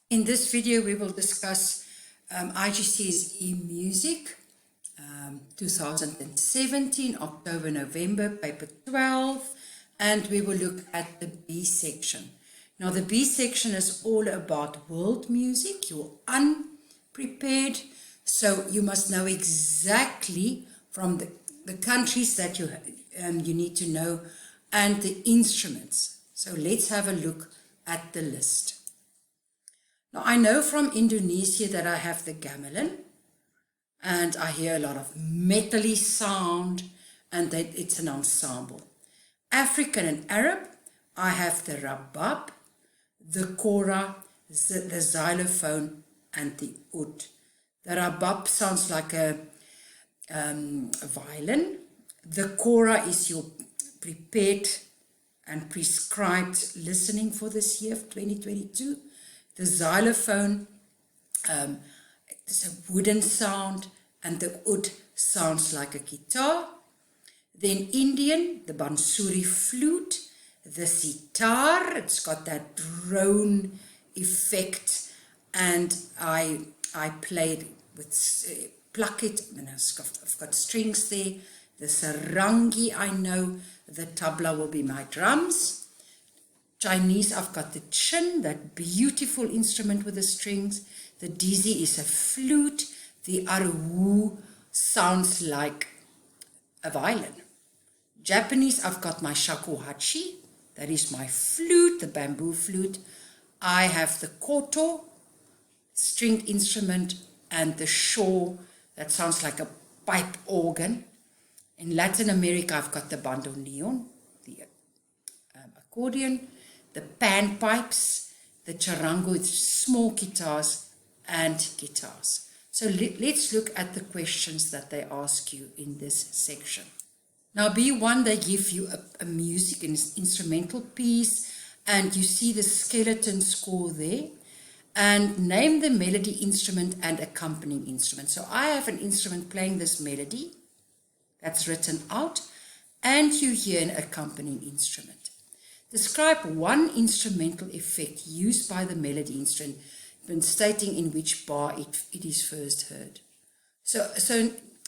In this video, we will discuss Igcse's e-music 2017, October, November, paper 12, and we will look at the B section. Now, the B section is all about world music. You're unprepared, so you must know exactly from the countries that you need to know and the instruments. So let's have a look at the list. Now, I know from Indonesia that I have the gamelan, and I hear a lot of metally sound, and that it's an ensemble. African and Arab, I have the rabab, the kora, the xylophone, and the oud. The rabab sounds like a violin. The kora is your prepared and prescribed listening for this year of 2022. The xylophone is a wooden sound, and the oud sounds like a guitar. Then Indian, the bansuri flute, the sitar, it's got that drone effect, and I played with pluck it, and I've got strings there. The sarangi, I know. The tabla will be my drums. Chinese, I've got the chin, that beautiful instrument with the strings. The dizi is a flute. The aruhu sounds like a violin. Japanese, I've got my shakuhachi, that is my flute, the bamboo flute. I have the koto, stringed instrument, and the shaw, that sounds like a pipe organ. In Latin America, I've got the bandoneon, the accordion, the panpipes, the charango with small guitars, and guitars. So let's look at the questions that they ask you in this section. Now, B1, they give you a music, an instrumental piece, and you see the skeleton score there. And name the melody, instrument, and accompanying instrument. So I have an instrument playing this melody that's written out, and you hear an accompanying instrument. Describe one instrumental effect used by the melody instrument, stating in which bar it is first heard. So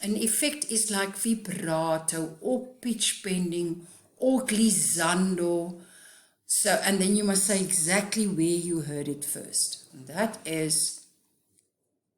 an effect is like vibrato or pitch bending or glissando. So, and then you must say exactly where you heard it first. And that is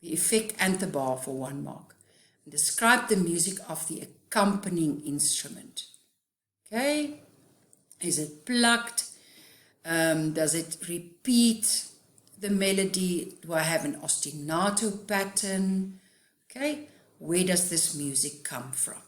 the effect and the bar for 1 mark. Describe the music of the accompanying instrument. Okay? Is it plucked? Does it repeat the melody? Do I have an ostinato pattern? Okay? Where does this music come from?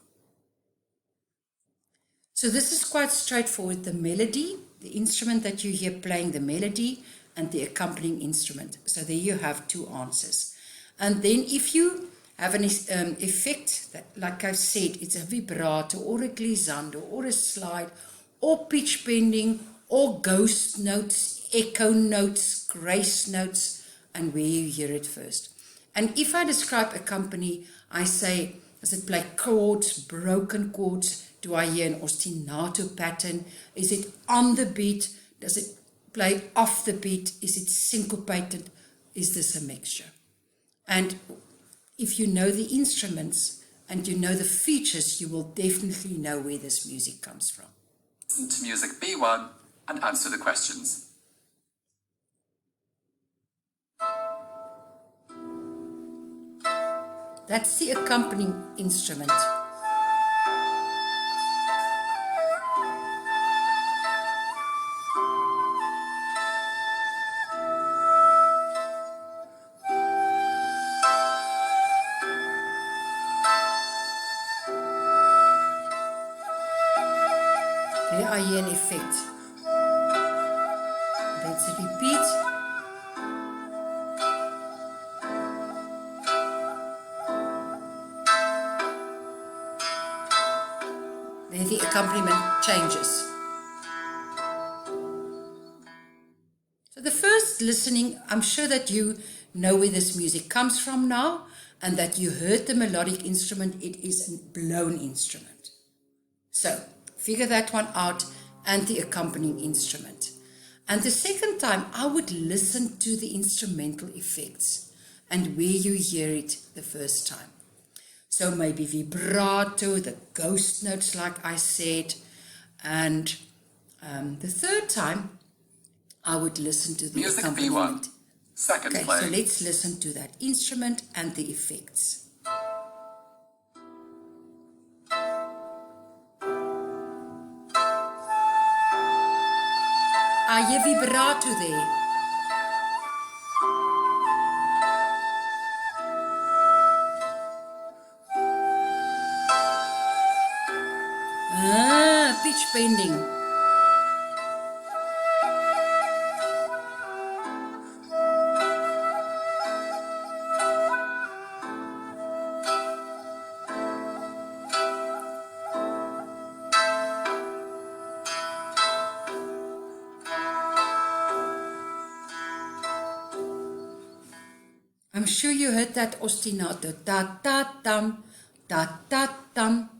So this is quite straightforward. The melody, the instrument that you hear playing the melody, and the accompanying instrument. So there you have 2 answers. And then if you have an effect that, like I said, it's a vibrato or a glissando or a slide or pitch bending or ghost notes, echo notes, grace notes, and where you hear it first. And if I describe accompany, I say, does it play chords, broken chords? Do I hear an ostinato pattern? Is it on the beat? Does it play off the beat? Is it syncopated? Is this a mixture? And if you know the instruments and you know the features, you will definitely know where this music comes from. Listen to music B1 and answer the questions. That's the accompanying instrument. There I hear an effect. Let's repeat. There the accompaniment changes. So the first listening, I'm sure that you know where this music comes from now, and that you heard the melodic instrument. It is a blown instrument. So figure that one out, and the accompanying instrument. And the second time, I would listen to the instrumental effects and where you hear it the first time. So maybe vibrato, the ghost notes like I said, and the third time, I would listen to the Music accompaniment. B1. Second Okay, play. so let's listen to that instrument and the effects. I hear vibrato there. Pitch bending. I'm sure you heard that ostinato, ta-ta-tam, ta-ta-tam.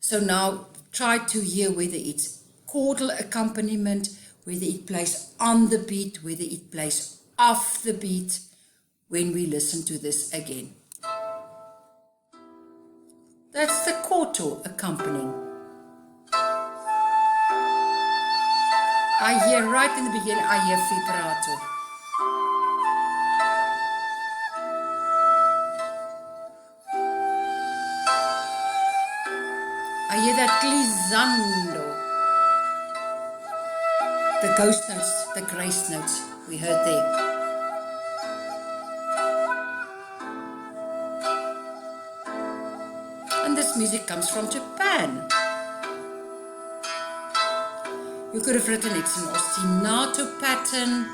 So now try to hear whether it's chordal accompaniment, whether it plays on the beat, whether it plays off the beat when we listen to this again. That's the quarto accompanying. I hear right in the beginning, I hear vibrato. I hear that glissando. The ghost notes, the grace notes we heard there. And this music comes from Japan. You could have written it's an ostinato pattern.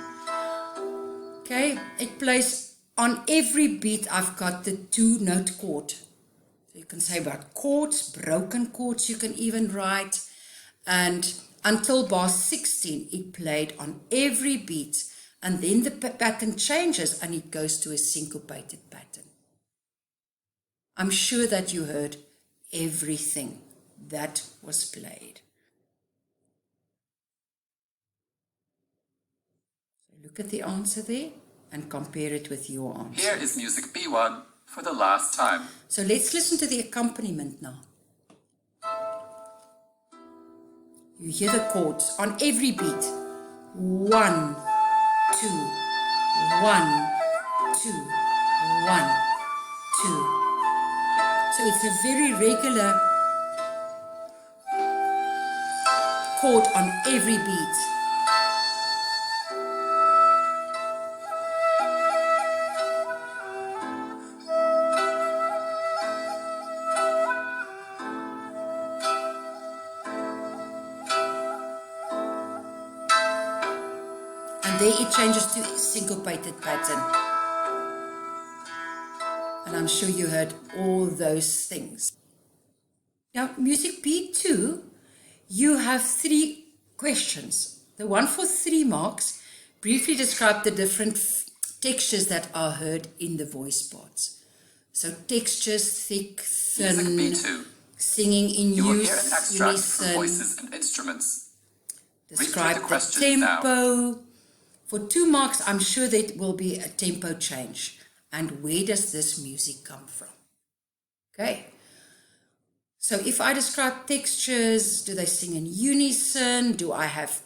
Okay, it plays on every beat. I've got the 2-note chord. So you can say about chords, broken chords you can even write. And until bar 16, it played on every beat. And then the pattern changes and it goes to a syncopated pattern. I'm sure that you heard everything that was played. So look at the answer there and compare it with your answer. Here is music B1 for the last time. So let's listen to the accompaniment now. You hear the chords on every beat. 1, 2, 1, 2, 1, 2. So it's a very regular chord on every beat. And there it changes to a syncopated pattern. And I'm sure you heard all those things. Now, music B2, you have 3 questions. The one for 3 marks, briefly describe the different textures that are heard in the voice parts. So textures, thick, thin, Music B2. singing in You will hear an extract from unison. voices and instruments. Describe the the questions now. tempo. For 2 marks, I'm sure there will be a tempo change. And where does this music come from? Okay. So if I describe textures, do they sing in unison? Do I have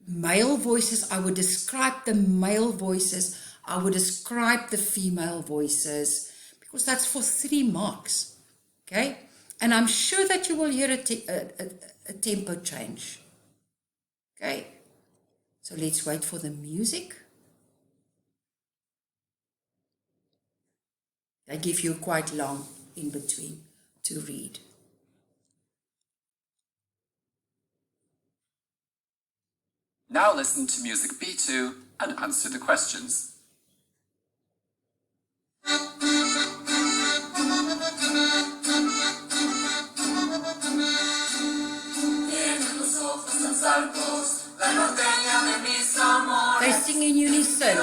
male voices? I would describe the male voices. I would describe the female voices because that's for 3 marks. Okay. And I'm sure that you will hear a tempo change. Okay. So let's wait for the music. They give you quite long in between to read. Now listen to music B2 and answer the questions. They sing in unison.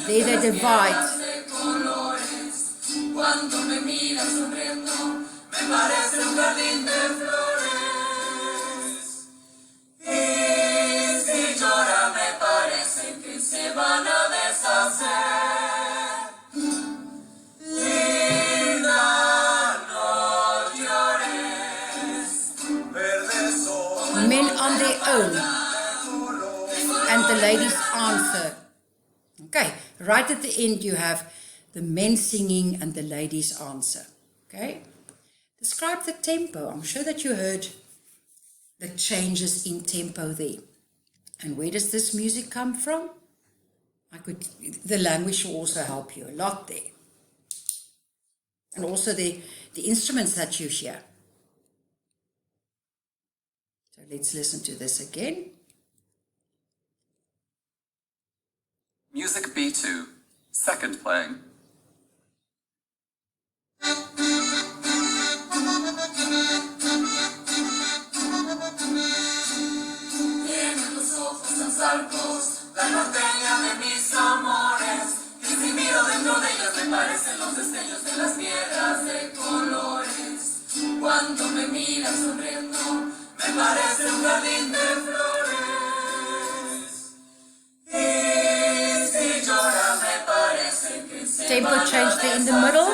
There they divide. Cuando me miras sonriendo, me parece un jardín de flores. van a deshacer. Linda, no llores. Verde sol. Men on their own. And the ladies answer. Okay, right at the end you have the men singing and the ladies answer. Okay, describe the tempo. I'm sure that you heard the changes in tempo there. And where does this music come from? The language will also help you a lot there. And also the instruments that you hear. So let's listen to this again. Music B2, second playing. Tienen los ojos tan saltos, la norteña de mis amores, y si miro dentro de ellos me parecen los destellos de las piedras de colores. Cuando me miras sonriendo, me parece un jardín de flores. Tempo change there in the middle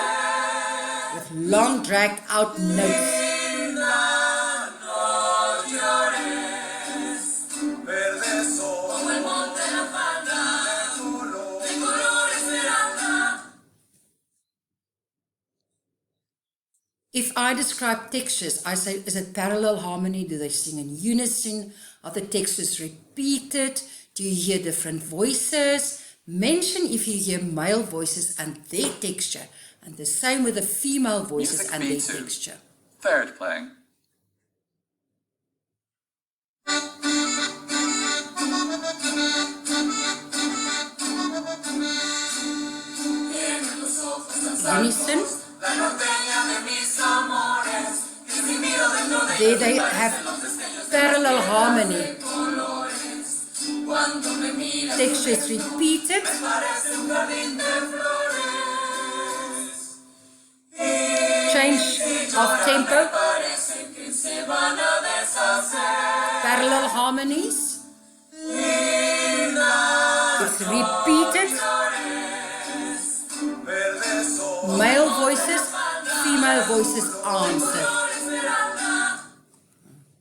with long dragged out notes. If I describe textures, I say, is it parallel harmony? Do they sing in unison? Are the textures repeated? Do you hear different voices? Mention if you hear male voices and their texture, and the same with the female voices Music and B2, their texture. Third playing. Unison. There they have parallel harmony. Texture is repeated. Change of tempo. Parallel harmonies. It's repeated. Male voices, female voices answer.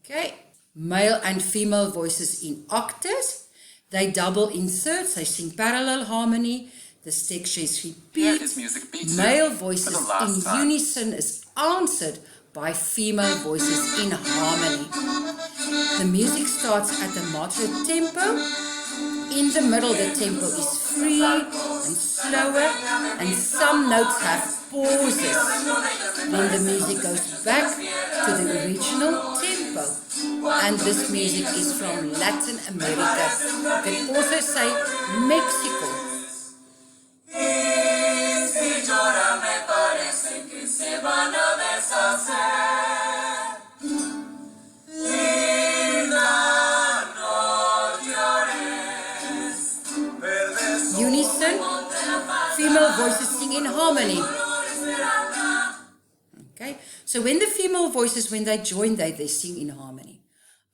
Okay. Male and female voices in octaves. They double in thirds, they sing parallel harmony. This texture is repeat. Here is music B2 male voices for the last in time. unison is answered by female voices in harmony. The music starts at a moderate tempo. In the middle, the tempo is free and slower, and some notes have pauses. Then the music goes back to the original tempo. And this music is from Latin America. You can also say Mexico. Unison, female voices sing in harmony. Okay, so when the female voices, when they join, they sing in harmony.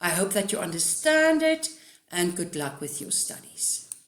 I hope that you understand it, and good luck with your studies.